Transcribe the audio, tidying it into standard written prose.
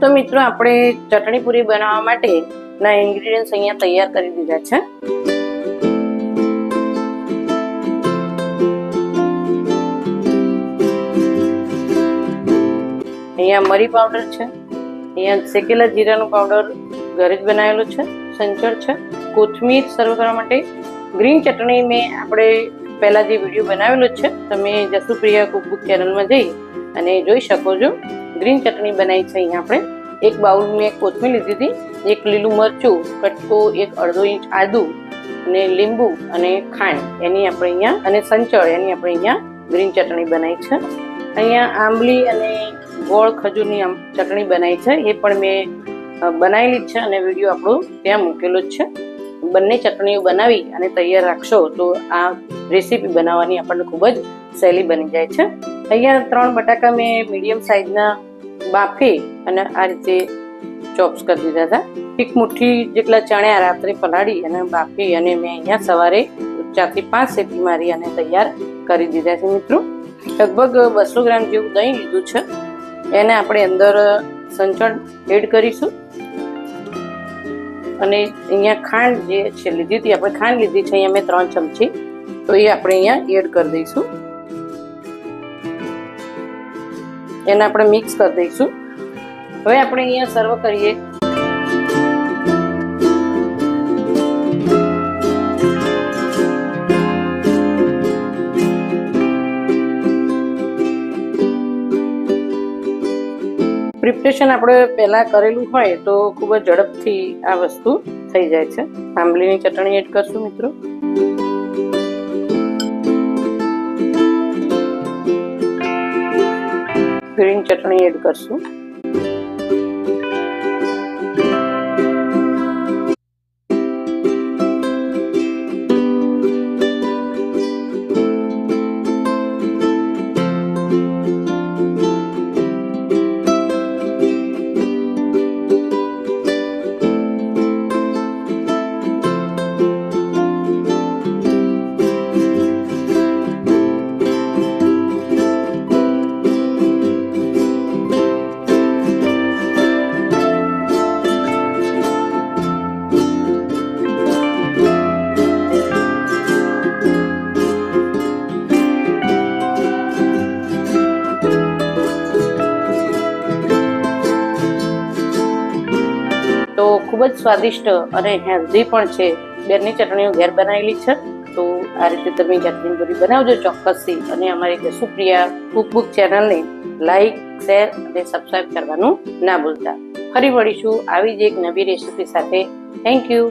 તો મિત્રો આપણે ચટણી પૂરી બનાવવા માટેના ઇન્ગ્રેડિયન્ટ્સ અહીંયા તૈયાર કરી દીધા છે. અહીંયા મરી પાવડર છે, અહીંયા શેકેલા જીરાનો પાવડર ઘરે જ બનાવેલો છે, સંચળ છે, કોથમીર સર્વ કરવા માટે, ગ્રીન ચટણી મેં આપણે પહેલા જે વિડીયો બનાવેલો છે તમે જસુપ્રિયા કુકબુક ચેનલમાં જઈ અને જોઈ શકો છો. ગ્રીન ચટણી બનાવી છે. અહીંયા આપણે એક બાઉલ મેં કોથમીર લીધી હતી, એક લીલું મરચું કટકો, એક અડધો ઇંચ આદુ અને લીંબુ અને ખાંડ એની આપણે અહીંયા અને સંચળ એની આપણે અહીંયા ગ્રીન ચટણી બનાવી છે. અહીંયા આંબલી અને ગોળ ખજૂરની ચટણી બનાવી છે, એ પણ મેં બનાવેલી જ છે અને વિડીયો આપણો ત્યાં મૂકેલો જ છે. બંને ચટણીઓ બનાવી અને તૈયાર રાખશો તો આ રેસીપી બનાવવાની આપણને ખૂબ જ સહેલી બની જાય છે. અહીંયા 3 બટાકા મેં મીડિયમ સાઇઝના બાફી અને આ રીતે ચોપ્સ કરી દીધા હતા. એક મુઠ્ઠી જેટલા ચણા રાત્રે પલાળી અને બાફી અને મેં અહીંયા સવારે 4 થી 5 સીટી મારી અને તૈયાર કરી દીધા છે. મિત્રો લગભગ 200 ગ્રામ જેવું દહીં લીધું છે, એને આપણે અંદર સંચળ એડ કરીશું અને અહીંયા ખાંડ જે છે લીધી હતી આપણે ખાંડ લીધી છે અહીંયા મેં 3 ચમચી, તો એ આપણે અહીંયા એડ કરી દઈશું. એને આપણે મિક્સ કરી દઈશું. હવે આપણે અહીંયા સર્વ કરીએ. પ્રિપરેશન આપણે પહેલા કરેલું હોય તો ખૂબ જ ઝડપથી આ વસ્તુ થઈ જાય છે. આંબલીની ચટણી એડ કરશું મિત્રો. ગ્રીન ચટણી એડ કરશું. તો ખૂબ જ સ્વાદિષ્ટ અને હેલ્ધી પણ છે. બેની ચટણીઓ ઘેર બનાવેલી છે, તો આ રીતે તમે ચટણી પૂરી બનાવજો ચોક્કસથી. અને અમારી જસુપ્રિયા કુકબુક ચેનલને લાઈક, શેર અને સબસ્ક્રાઈબ કરવાનું ના ભૂલતા. ફરી મળીશું આવી જ એક નવી રેસીપી સાથે. Thank you.